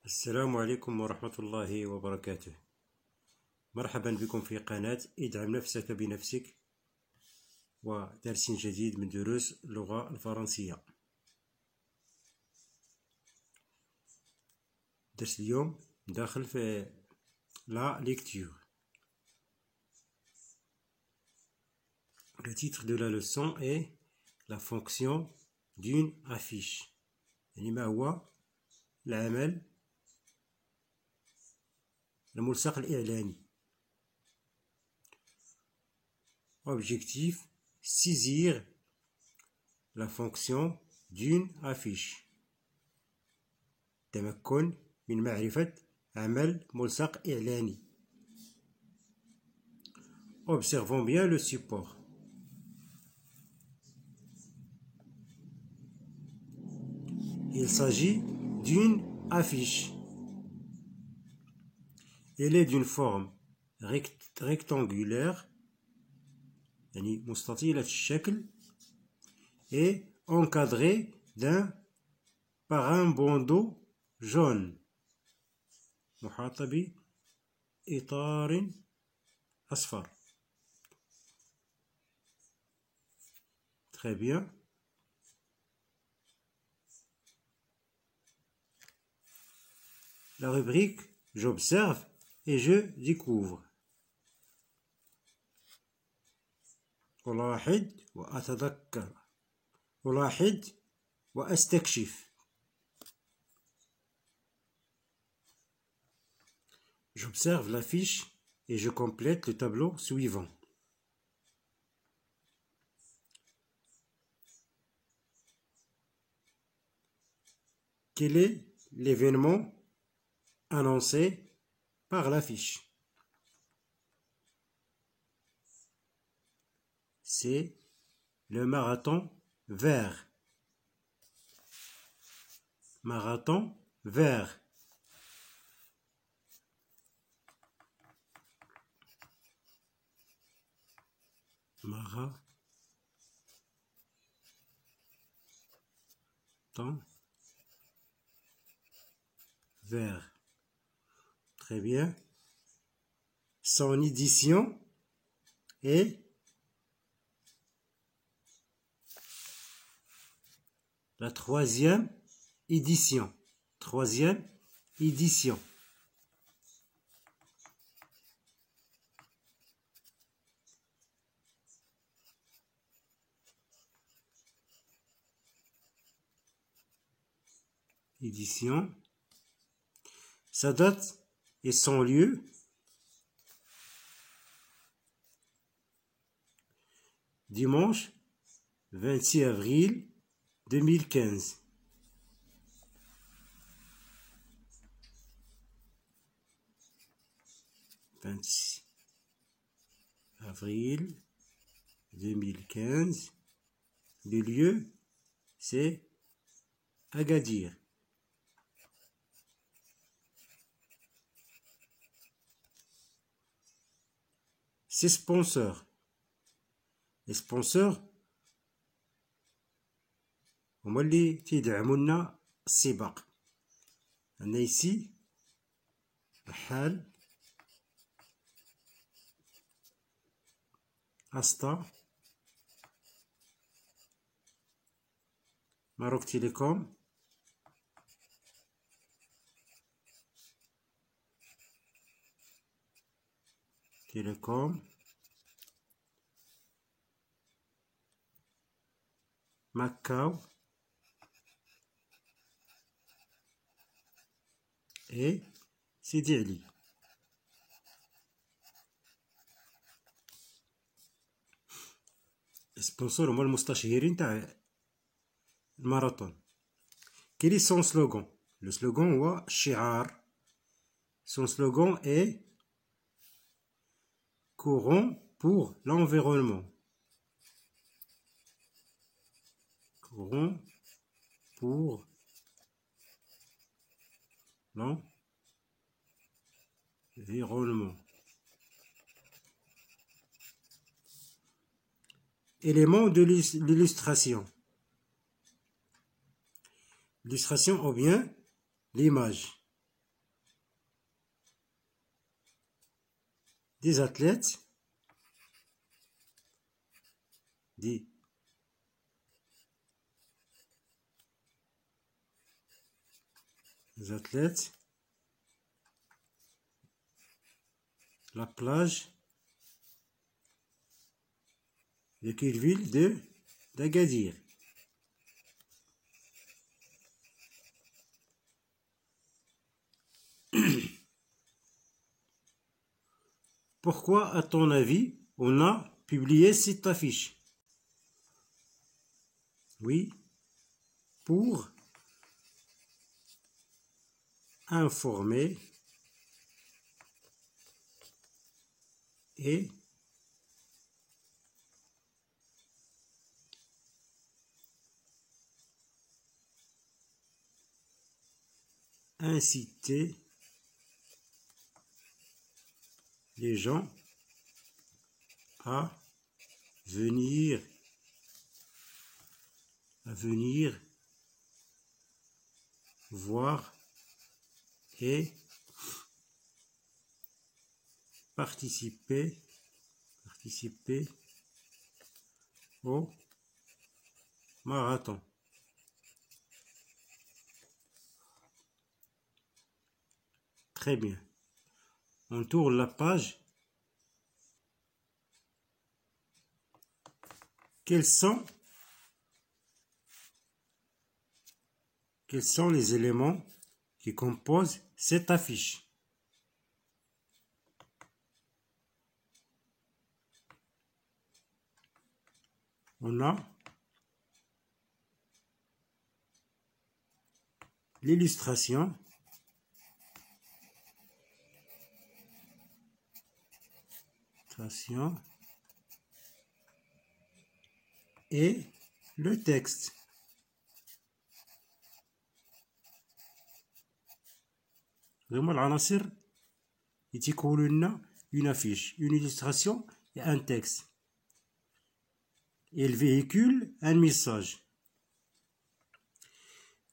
السلام عليكم ورحمة الله وبركاته. مرحبا بكم في قناة ادعم نفسك بنفسك ودرس جديد من دروس اللغة الفرنسية. درس اليوم داخل في la lecture. Le titre de la leçon est la fonction d'une affiche. يعني ما هو العمل الملصق الإعلاني. Objectif: saisir la fonction d'une affiche. تمكن من معرفة عمل ملصق إعلاني. Observons bien le support. Il s'agit d'une affiche. Elle est d'une forme rectangulaire, يعني مستطيلة الشكل, et encadrée par un bandeau jaune, محاطة بإطار أصفر. Très bien. La rubrique j'observe et je découvre. ألاحظ وأتذكر. ألاحظ وأستكشف. J'observe l'affiche et je complète le tableau suivant. Quel est l'événement annoncé par l'affiche? C'est le marathon vert. Marathon vert. Marathon vert. Très bien. Son édition est la troisième édition. Troisième édition. Édition. Sa date et son lieu. Dimanche 26 avril 2015. Avril 2015. Le lieu, c'est Agadir. Ses sponsors. Les sponsors هما اللي تيدعمونا السباق. عندنا ici رحال, أستا, ماروك تيليكوم, Macao et Sidi Ali. السبونسور هما المستشهرين تاع الماراثون. Quel est son slogan? Le slogan هو الشعار. Son slogan est courons pour l'environnement. Courons pour l'environnement. Éléments de l'illustration. L'illustration ou bien l'image. des athlètes, la plage de quelle ville? d'Agadir. Pourquoi, à ton avis, on a publié cette affiche? Oui, pour informer et inciter les gens à venir voir et participer au marathon. Très bien. On tourne la page. Quels sont les éléments qui composent cette affiche? On a l'illustration, et le texte. Vraiment, العناصر يتكونوا لنا une affiche, une illustration et un texte. Il véhicule un message.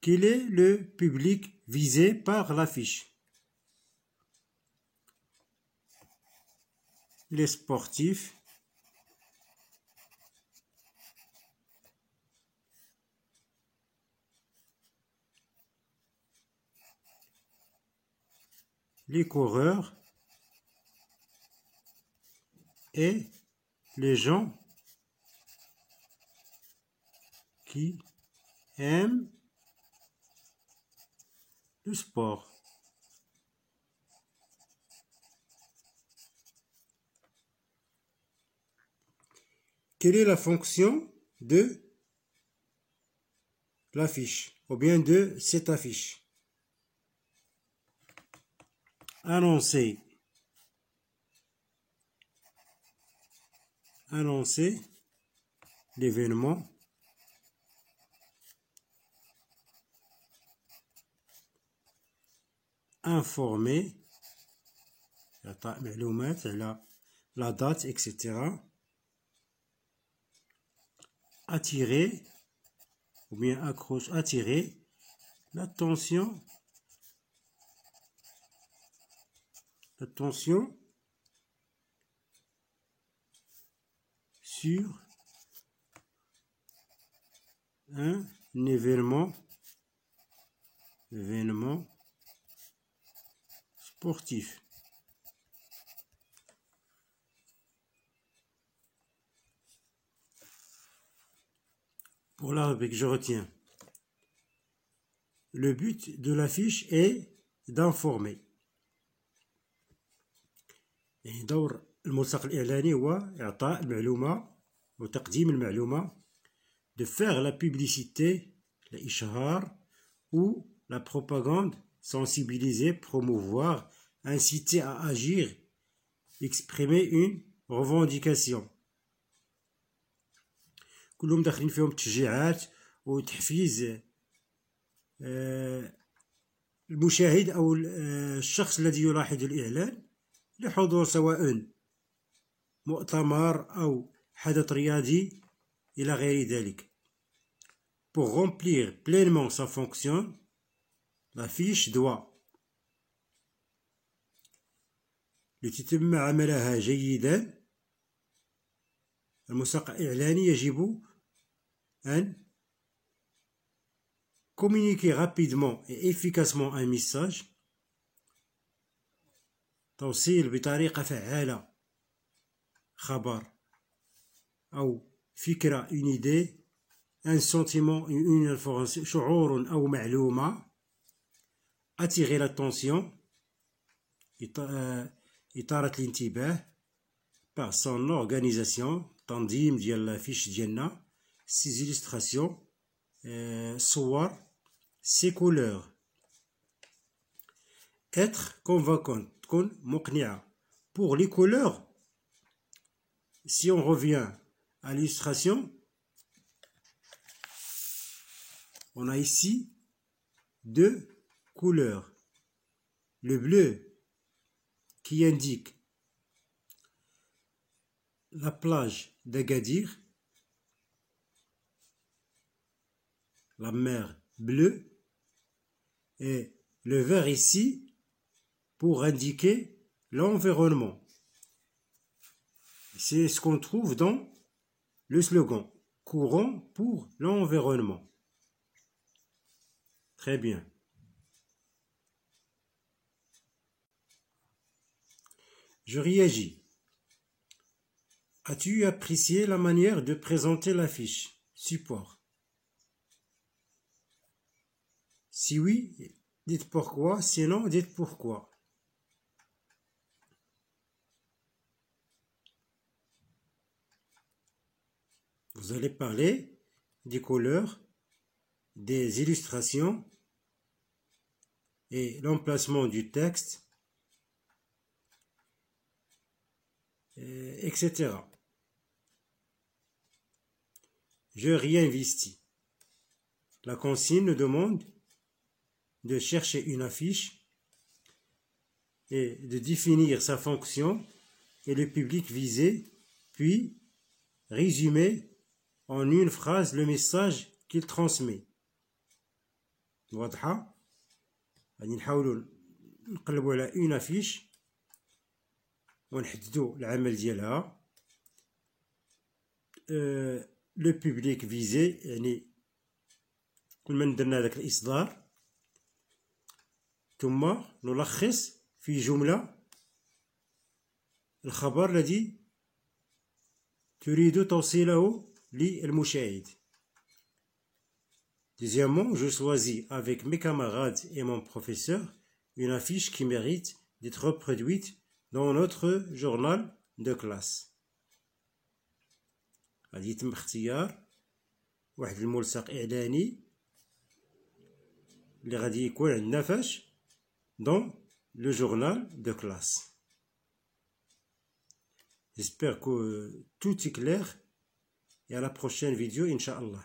Quel est le public visé par l'affiche? Les sportifs, les coureurs et les gens qui aiment le sport. Quelle est la fonction de l'affiche ou bien de cette affiche? Annoncer l'événement, informer la date, etc. Attirer ou bien attirer l'attention sur un événement sportif. Pour la rubrique, je retiens. Le but de l'affiche est d'informer. يعني دور الملصق الإعلاني هو إعطاء المعلومة وتقديم المعلومة، de faire la publicité, l'إشهار ou la propagande, sensibiliser, promouvoir, inciter à agir, exprimer une revendication. كلهم داخلين فيهم تشجيعات وتحفيز المشاهد أو الشخص الذي يلاحظ الإعلان لحضور سواء مؤتمر أو حدث رياضي إلى غير ذلك. Pour remplir pleinement sa fonction, l'affiche doit التي تم عملها جيدا. الملصق الإعلاني يجب أن communiquer rapidement et efficacement un message. توصيل بطريقة فعالة خبر أو فكرة une idée, un sentiment, une information, شعور أو معلومة. attirer l'attention, إثارة الانتباه par son organisation, تنظيم ديال الفيش ديالنا, ses illustrations, صور, ses couleurs. être convaincant, تكون مقنعة. pour les couleurs, si on revient à l'illustration, on a ici deux couleurs. Le bleu qui indique la plage d'Agadir, la mer bleue, et le vert ici pour indiquer l'environnement. C'est ce qu'on trouve dans le slogan « Courant pour l'environnement ». Très bien. Je réagis. As-tu apprécié la manière de présenter l'affiche support? Si oui, dites pourquoi, sinon dites pourquoi. Vous allez parler des couleurs, des illustrations et l'emplacement du texte, etc. Je réinvestis. La consigne nous demande de chercher une affiche et de définir sa fonction et le public visé, puis résumer en une phrase le message qu'il transmet. واضحة؟ غادي نحاولوا نقلبوا على une affiche ونحددوا العمل ديالها. le public visé يعني كل من درنا داك الإصدار، ثم نلخص في جملة الخبر الذي تريد توصيله للمشاهد. Deuxièmement, je choisis avec mes camarades et mon professeur une affiche qui mérite d'être reproduite dans notre journal de classe. غادي يتم اختيار واحد الملصق إعلاني اللي غادي يكون عندنا فاش dans le journal de classe. J'espère que tout est clair et à la prochaine vidéo, Inch'Allah.